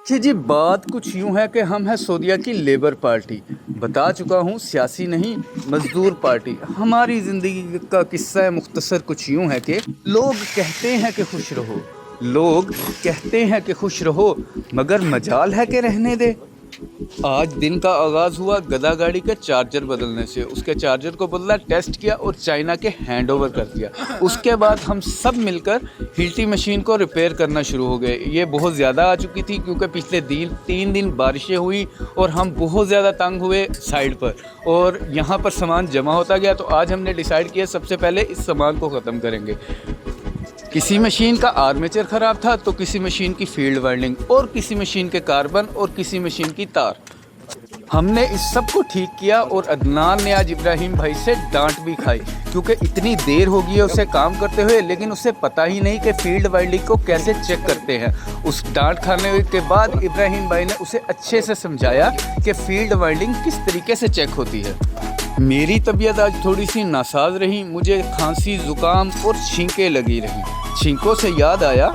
کہ جی بات کچھ یوں ہے کہ ہم ہیں سعودیہ کی لیبر پارٹی. بتا چکا ہوں سیاسی نہیں مزدور پارٹی. ہماری زندگی کا قصہ مختصر کچھ یوں ہے کہ لوگ کہتے ہیں کہ خوش رہو، لوگ کہتے ہیں کہ خوش رہو، مگر مجال ہے کہ رہنے دے. آج دن کا آغاز ہوا گدا گاڑی کے چارجر بدلنے سے. اس کے چارجر کو بدلا، ٹیسٹ کیا اور چائنا کے ہینڈ اوور کر دیا. اس کے بعد ہم سب مل کر ہلٹی مشین کو ریپیئر کرنا شروع ہو گئے. یہ بہت زیادہ آ چکی تھی کیونکہ پچھلے 3 دن بارشیں ہوئی اور ہم بہت زیادہ تنگ ہوئے سائڈ پر، اور یہاں پر سامان جمع ہوتا گیا. تو آج ہم نے ڈیسائیڈ کیا سب سے پہلے اس سامان کو ختم کریں گے. کسی مشین کا آرمیچر خراب تھا تو کسی مشین کی فیلڈ وائنڈنگ، اور کسی مشین کے کاربن، اور کسی مشین کی تار. ہم نے اس سب کو ٹھیک کیا اور عدنان نے آج ابراہیم بھائی سے ڈانٹ بھی کھائی کیونکہ اتنی دیر ہو گئی ہے اسے کام کرتے ہوئے، لیکن اسے پتہ ہی نہیں کہ فیلڈ وائنڈنگ کو کیسے چیک کرتے ہیں. اس ڈانٹ کھانے کے بعد ابراہیم بھائی نے اسے اچھے سے سمجھایا کہ فیلڈ وائنڈنگ کس طریقے سے چیک ہوتی ہے. میری طبیعت آج تھوڑی سی ناساز رہی. مجھے کھانسی، زکام اور چھینکیں لگی رہیں. چھینکوں سے یاد آیا،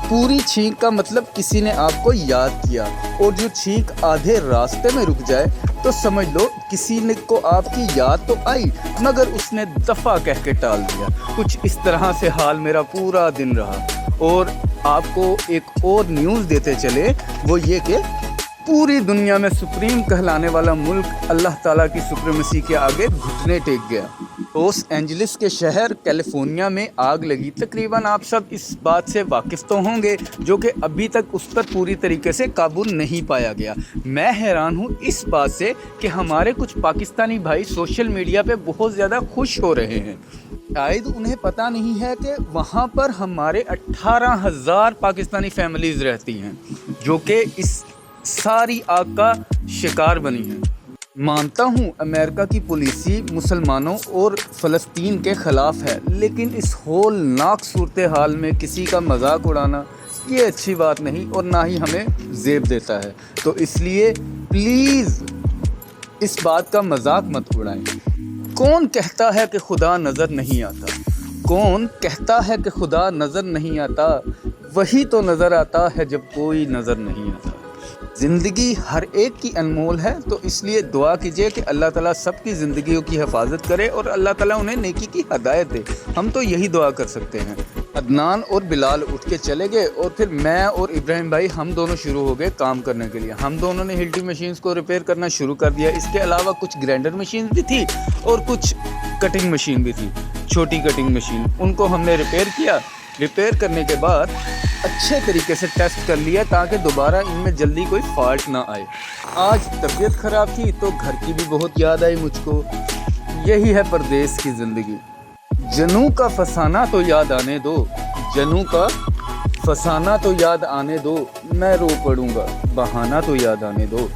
پوری چھینک کا مطلب کسی نے آپ کو یاد کیا، اور جو چھینک آدھے راستے میں رک جائے تو سمجھ لو کسی نے کو آپ کی یاد تو آئی مگر اس نے دفعہ کہہ کے ٹال دیا. کچھ اس طرح سے حال میرا پورا دن رہا. اور آپ کو ایک اور نیوز دیتے چلے، وہ یہ کہ پوری دنیا میں سپریم کہلانے والا ملک اللہ تعالیٰ کی سپریمیسی کے آگے گھٹنے ٹیک گیا. لاس اینجلس کے شہر کیلیفورنیا میں آگ لگی. تقریباً آپ سب اس بات سے واقف تو ہوں گے، جو کہ ابھی تک اس پر پوری طریقے سے قابو نہیں پایا گیا. میں حیران ہوں اس بات سے کہ ہمارے کچھ پاکستانی بھائی سوشل میڈیا پہ بہت زیادہ خوش ہو رہے ہیں. شاید انہیں پتہ نہیں ہے کہ وہاں پر ہمارے 18,000 پاکستانی فیملیز رہتی ہیں جو کہ اس ساری آگ کا شکار بنی ہیں. مانتا ہوں امریکہ کی پالیسی مسلمانوں اور فلسطین کے خلاف ہے، لیکن اس ہولناک صورتحال میں کسی کا مذاق اڑانا یہ اچھی بات نہیں اور نہ ہی ہمیں زیب دیتا ہے. تو اس لیے پلیز اس بات کا مذاق مت اڑائیں. کون کہتا ہے کہ خدا نظر نہیں آتا؟ کون کہتا ہے کہ خدا نظر نہیں آتا؟ وہی تو نظر آتا ہے جب کوئی نظر نہیں آتا. زندگی ہر ایک کی انمول ہے، تو اس لیے دعا کیجئے کہ اللہ تعالیٰ سب کی زندگیوں کی حفاظت کرے اور اللہ تعالیٰ انہیں نیکی کی ہدایت دے. ہم تو یہی دعا کر سکتے ہیں. عدنان اور بلال اٹھ کے چلے گئے اور پھر میں اور ابراہیم بھائی ہم دونوں شروع ہو گئے کام کرنے کے لیے. ہم دونوں نے ہلٹی مشینز کو ریپیئر کرنا شروع کر دیا. اس کے علاوہ کچھ گرینڈر مشین بھی تھی اور کچھ کٹنگ مشین بھی تھی، چھوٹی کٹنگ مشین. ان کو ہم نے ریپیئر کیا. ریپیئر کرنے کے بعد اچھے طریقے سے ٹیسٹ کر لیا تاکہ دوبارہ ان میں جلدی کوئی فالٹ نہ آئے. آج طبیعت خراب تھی تو گھر کی بھی بہت یاد آئی مجھ کو. یہی ہے پردیس کی زندگی. جنوں کا فسانہ تو یاد آنے دو، جنوں کا فسانہ تو یاد آنے دو، میں رو پڑوں گا بہانہ تو یاد آنے دو.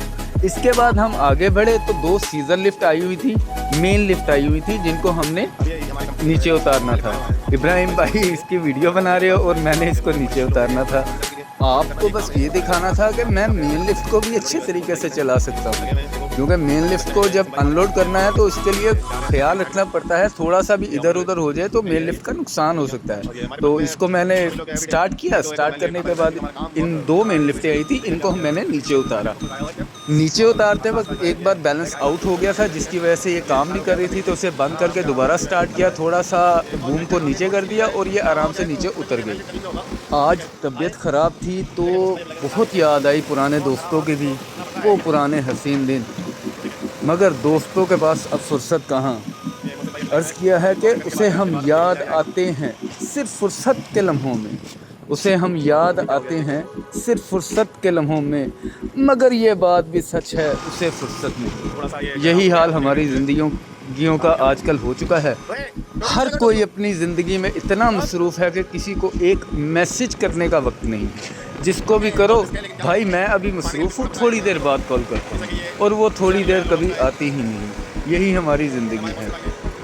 اس کے بعد ہم آگے بڑھے تو 2 سیزر لفٹ آئی ہوئی تھی، مین لفٹ آئی ہوئی تھی، جن کو ہم نے نیچے اتارنا تھا. ابراہیم بھائی اس کی ویڈیو بنا رہے ہو اور میں نے اس کو نیچے اتارنا تھا. آپ کو بس یہ دکھانا تھا کہ میں مین لفٹ کو بھی اچھے طریقے سے چلا سکتا ہوں، کیونکہ مین لفٹ کو جب ان لوڈ کرنا ہے تو اس کے لیے خیال رکھنا پڑتا ہے. تھوڑا سا بھی ادھر ادھر ہو جائے تو مین لفٹ کا نقصان ہو سکتا ہے. تو اس کو میں نے سٹارٹ کیا. سٹارٹ کرنے کے بعد ان 2 مین لفٹیں آئی تھی، ان کو میں نے نیچے اتارا. نیچے اتارتے وقت ایک بار بیلنس آؤٹ ہو گیا تھا جس کی وجہ سے یہ کام نہیں کر رہی تھی، تو اسے بند کر کے دوبارہ سٹارٹ کیا. تھوڑا سا بوم کو نیچے کر دیا اور یہ آرام سے نیچے اتر گئی. آج طبیعت خراب تھی تو بہت یاد آئی پرانے دوستوں کی بھی، وہ پرانے حسین دن، مگر دوستوں کے پاس اب فرصت کہاں. عرض کیا ہے کہ اسے ہم یاد آتے ہیں صرف فرصت کے لمحوں میں، اسے ہم یاد آتے ہیں صرف فرصت کے لمحوں میں، مگر یہ بات بھی سچ ہے اسے فرصت نہیں. یہی حال ہماری زندگیوں کا آج کل ہو چکا ہے. ہر کوئی اپنی زندگی میں اتنا مصروف ہے کہ کسی کو ایک میسج کرنے کا وقت نہیں. جس کو بھی کرو بھائی میں ابھی مصروف ہوں، تھوڑی دیر بعد کال کرتا ہوں، اور وہ تھوڑی دیر کبھی آتی ہی نہیں. یہی ہماری زندگی ہے.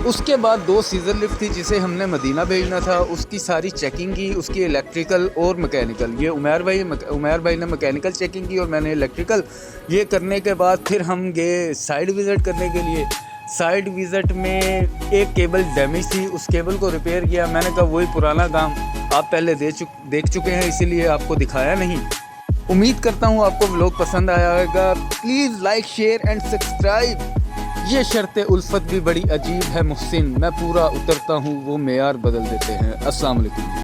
اس کے بعد 2 سیزر لفٹ تھی جسے ہم نے مدینہ بھیجنا تھا. اس کی ساری چیکنگ کی، اس کی الیکٹریکل اور مکینیکل. یہ عمیر بھائی نے مکینیکل چیکنگ کی اور میں نے الیکٹریکل. یہ کرنے کے بعد پھر ہم گئے سائٹ وزٹ کرنے کے لیے. سائٹ وزٹ میں ایک کیبل ڈیمیج تھی، اس کیبل کو ریپیئر کیا. میں نے کہا وہی پرانا کام آپ پہلے دیکھ چکے ہیں، اسی لیے آپ کو دکھایا نہیں. امید کرتا ہوں آپ کو ولاگ پسند آیا ہوگا. Please like share and subscribe. یہ شرط الفت بھی بڑی عجیب ہے محسن, میں پورا اترتا ہوں وہ معیار بدل دیتے ہیں. السلام علیکم.